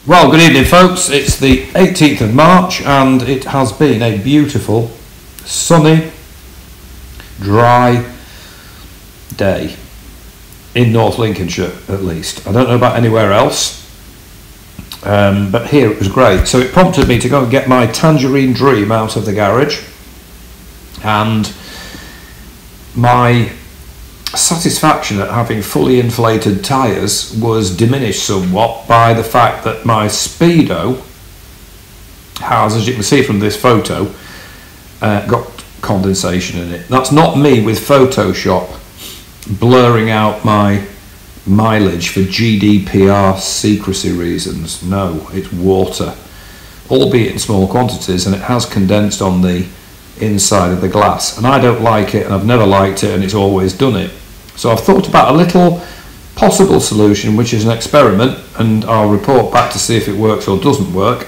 Well, good evening folks, it's the 18th of March and it has been a beautiful, sunny, dry day in North Lincolnshire at least. I don't know about anywhere else, but here it was great. So it prompted me to go and get my Tangerine Dream out of the garage, and my satisfaction at having fully inflated tyres was diminished somewhat by the fact that my speedo has, as you can see from this photo, got condensation in it. That's not me with Photoshop blurring out my mileage for GDPR secrecy reasons. No, it's water, albeit in small quantities, and it has condensed on the inside of the glass, and I don't like it, and I've never liked it, and it's always done it. So I've thought about a little possible solution, which is an experiment, and I'll report back to see if it works or doesn't work.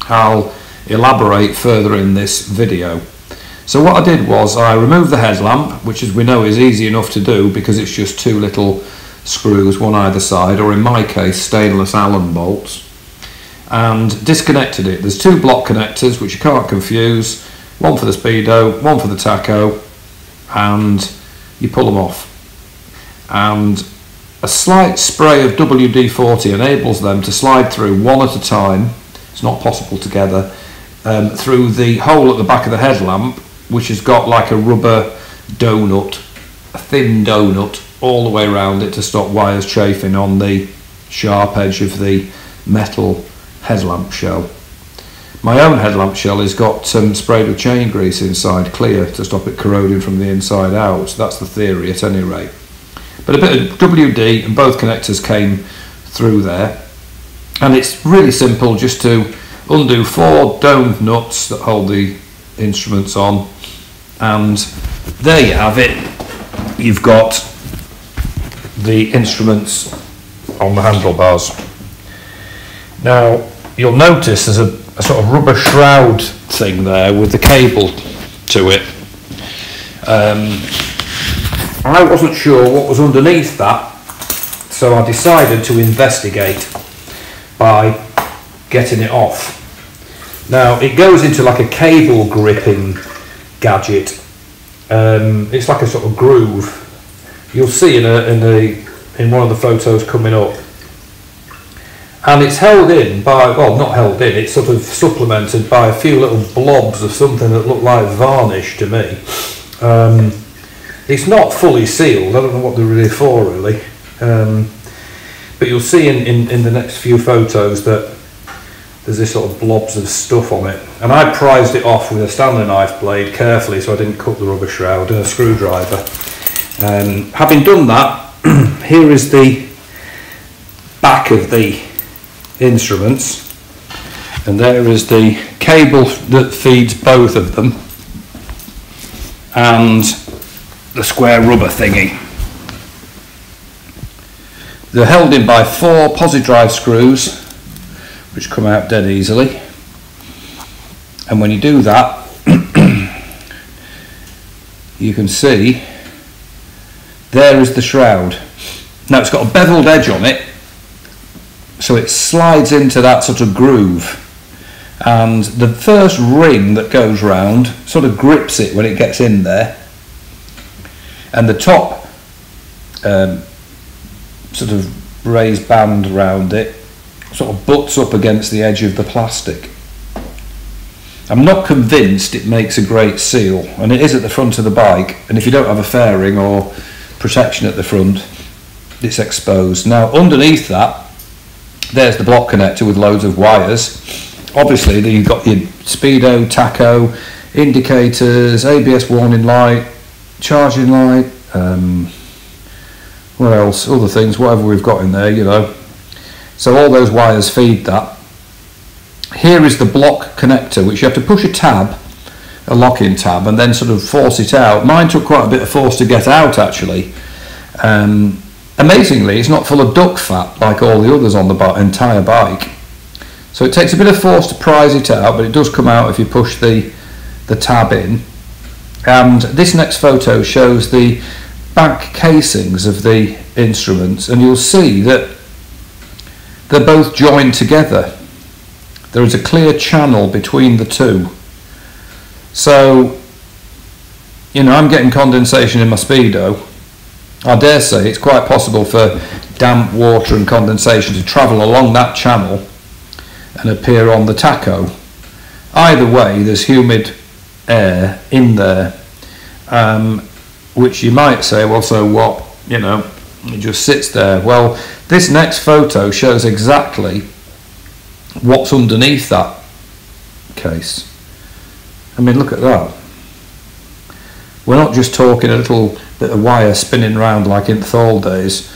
I'll elaborate further in this video. So what I did was I removed the headlamp, which as we know is easy enough to do because it's just two little screws, one either side, or in my case stainless Allen bolts, and disconnected it. There's two block connectors which you can't confuse, one for the speedo, one for the tacho, and you pull them off. And a slight spray of WD-40 enables them to slide through one at a time, it's not possible together, through the hole at the back of the headlamp, which has got like a rubber donut, a thin donut all the way around it to stop wires chafing on the sharp edge of the metal headlamp shell. My own headlamp shell has got sprayed with chain grease inside, clear, to stop it corroding from the inside out. So that's the theory at any rate. But a bit of WD and both connectors came through there, and it's really simple just to undo four domed nuts that hold the instruments on, and there you have it. You've got the instruments on the handlebars. Now you'll notice there's a sort of rubber shroud thing there with the cable to it. I wasn't sure what was underneath that, so I decided to investigate by getting it off. Now it goes into like a cable gripping gadget. It's like a sort of groove. You'll see in one of the photos coming up. And it's held in by, well, not held in, it's sort of supplemented by a few little blobs of something that look like varnish to me. It's not fully sealed, I don't know what they're really for really. But you'll see in the next few photos that there's this sort of blobs of stuff on it. And I prized it off with a Stanley knife blade carefully so I didn't cut the rubber shroud, and a screwdriver. Having done that, here is the back of the instruments, and there is the cable that feeds both of them, and the square rubber thingy. They're held in by four posi-drive screws which come out dead easily, and when you do that you can see there is the shroud. Now it's got a beveled edge on it, so it slides into that sort of groove, and the first ring that goes round sort of grips it when it gets in there, and the top sort of raised band around it sort of butts up against the edge of the plastic. I'm not convinced it makes a great seal, and it is at the front of the bike, and if you don't have a fairing or protection at the front, it's exposed. Now underneath that there's the block connector with loads of wires. Obviously you've got your speedo, tacho, indicators, ABS warning light, charging light, what else, other things, whatever we've got in there, you know. So all those wires feed that. Here is the block connector, which you have to push a tab, a locking tab, and then sort of force it out. Mine took quite a bit of force to get out actually. Amazingly, it's not full of duck fat like all the others on the entire bike. So it takes a bit of force to prise it out, but it does come out if you push the tab in. And this next photo shows the back casings of the instruments, and you'll see that they're both joined together. There is a clear channel between the two. So, you know, I'm getting condensation in my speedo. I dare say it's quite possible for damp water and condensation to travel along that channel and appear on the tacho. Either way, there's humid air in there, which you might say, well, so what? You know, it just sits there. Well, this next photo shows exactly what's underneath that case. I mean, look at that. We're not just talking a little bit of wire spinning round like in the old days,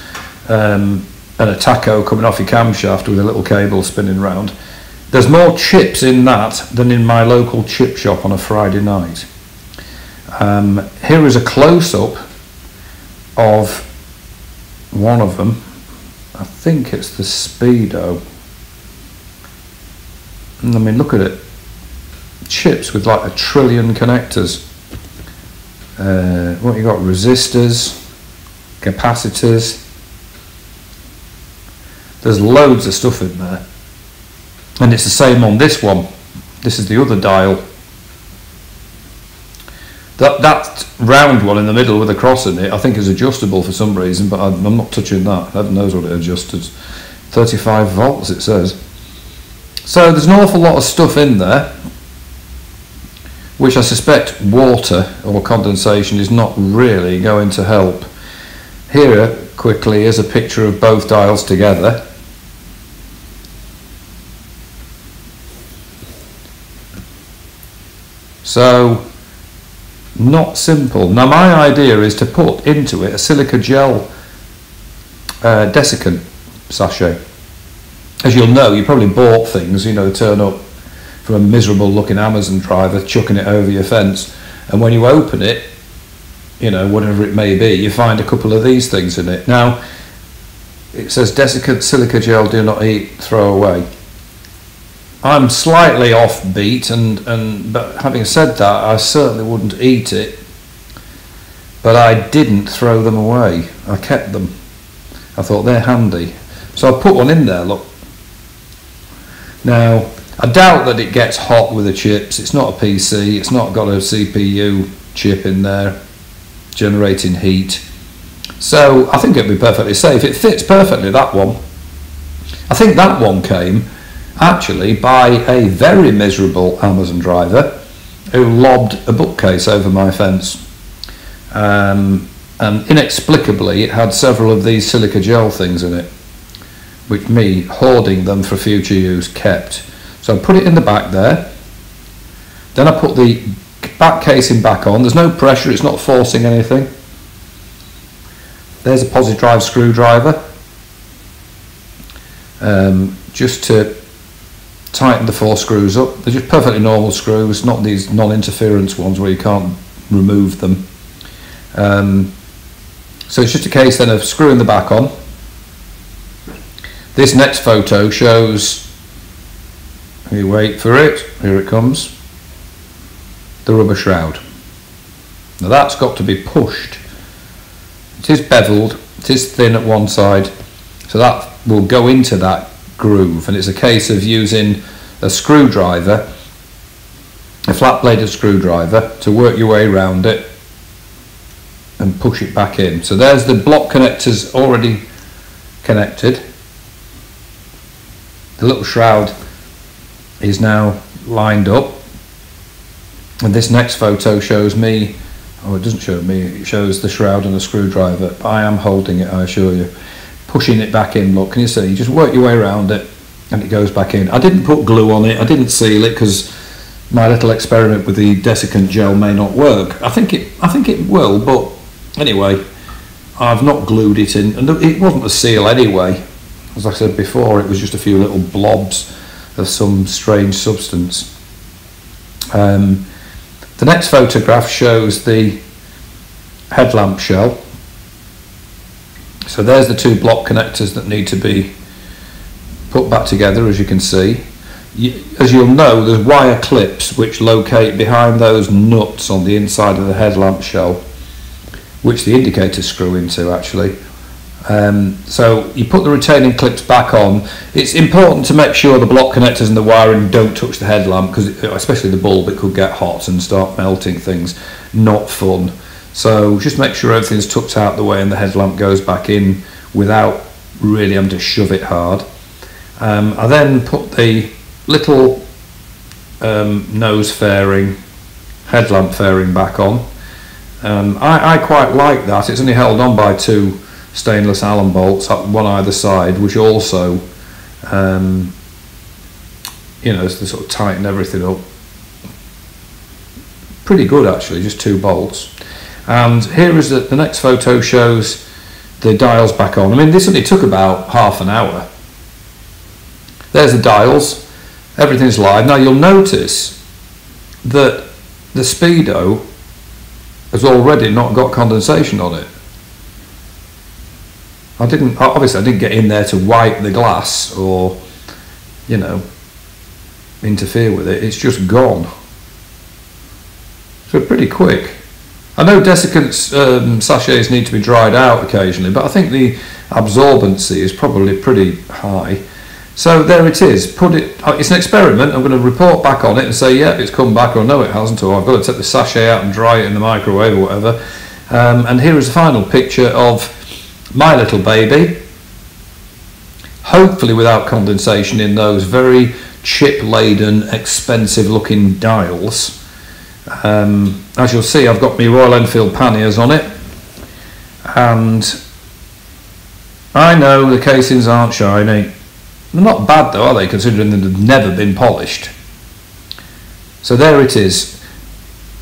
and a tacho coming off your camshaft with a little cable spinning round. There's more chips in that than in my local chip shop on a Friday night. Here is a close-up of one of them. I think it's the Speedo. I mean, look at it. Chips with like 1 trillion connectors. What you got? Resistors, capacitors. There's loads of stuff in there. And it's the same on this one. This is the other dial. That round one in the middle with a cross in it, I think is adjustable for some reason, but I'm not touching that. Heaven knows what it adjusts. 35 volts it says. So there's an awful lot of stuff in there, which I suspect water or condensation is not really going to help. Here, quickly, is a picture of both dials together. So, not simple. Now my idea is to put into it a silica gel desiccant sachet. As you'll know, you probably bought things, you know, turn up from a miserable looking Amazon driver chucking it over your fence, and when you open it, you know, whatever it may be, you find a couple of these things in it. Now, it says desiccant silica gel, do not eat, throw away. I'm slightly offbeat, but having said that, I certainly wouldn't eat it. But I didn't throw them away. I kept them. I thought they're handy. So I put one in there, look. Now, I doubt that it gets hot with the chips. It's not a PC. It's not got a CPU chip in there generating heat. So I think it'd be perfectly safe. It fits perfectly, that one. I think that one came actually by a very miserable Amazon driver who lobbed a bookcase over my fence, and inexplicably it had several of these silica gel things in it, which me, hoarding them for future use, kept. So I put it in the back there, then I put the back casing back on. There's no pressure, it's not forcing anything. There's a posi drive screwdriver, just to tighten the 4 screws up. They're just perfectly normal screws, not these non-interference ones where you can't remove them. So it's just a case then of screwing the back on. This next photo shows, you wait for it, here it comes, the rubber shroud. Now that's got to be pushed. It is beveled, it is thin at one side, so that will go into that groove, and it's a case of using a screwdriver, a flat bladed screwdriver, to work your way around it and push it back in. So there's the block connectors already connected. The little shroud is now lined up, and this next photo shows me, oh, it doesn't show me, it shows the shroud and the screwdriver, but I am holding it, I assure you, pushing it back in. Look, can you see? You just work your way around it and it goes back in. I didn't put glue on it, I didn't seal it, because my little experiment with the desiccant gel may not work. I think it will, but anyway, I've not glued it in, and it wasn't a seal anyway. As I said before, it was just a few little blobs of some strange substance. The next photograph shows the headlamp shell. So there's the 2 block connectors that need to be put back together, as you can see. As you'll know, there's wire clips which locate behind those nuts on the inside of the headlamp shell, which the indicators screw into actually. So you put the retaining clips back on. It's important to make sure the block connectors and the wiring don't touch the headlamp, because especially the bulb, it could get hot and start melting things. Not fun. So just make sure everything's tucked out the way and the headlamp goes back in without really having to shove it hard. I then put the little nose fairing, headlamp fairing back on. I quite like that. It's only held on by 2 stainless Allen bolts, up one either side, which also you know, to sort of tighten everything up. Pretty good actually, just 2 bolts. And here is the next photo, shows the dials back on. I mean, this only took about half an hour. There's the dials, everything's live. Now you'll notice that the speedo has already not got condensation on it. Obviously I didn't get in there to wipe the glass or, you know, interfere with it. It's just gone. So pretty quick. I know desiccant sachets need to be dried out occasionally, but I think the absorbency is probably pretty high. So there it is. It's an experiment. I'm going to report back on it and say, yeah, it's come back, or no, it hasn't, or I've got to take the sachet out and dry it in the microwave or whatever. And here is a final picture of my little baby, hopefully without condensation in those very chip-laden, expensive-looking dials. As you'll see, I've got my Royal Enfield panniers on it, and I know the casings aren't shiny. They're not bad though, are they, considering that they've never been polished? So there it is.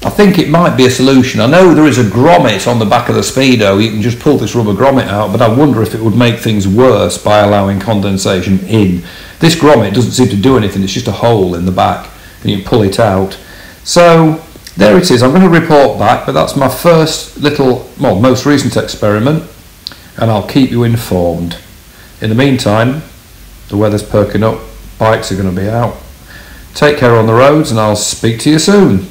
I think it might be a solution. I know there is a grommet on the back of the speedo. You can just pull this rubber grommet out, but I wonder if it would make things worse by allowing condensation in. This grommet doesn't seem to do anything. It's just a hole in the back and you can pull it out. So there it is. I'm going to report back, but that's my first little, well, most recent experiment, and I'll keep you informed. In the meantime, the weather's perking up, bikes are going to be out. Take care on the roads, and I'll speak to you soon.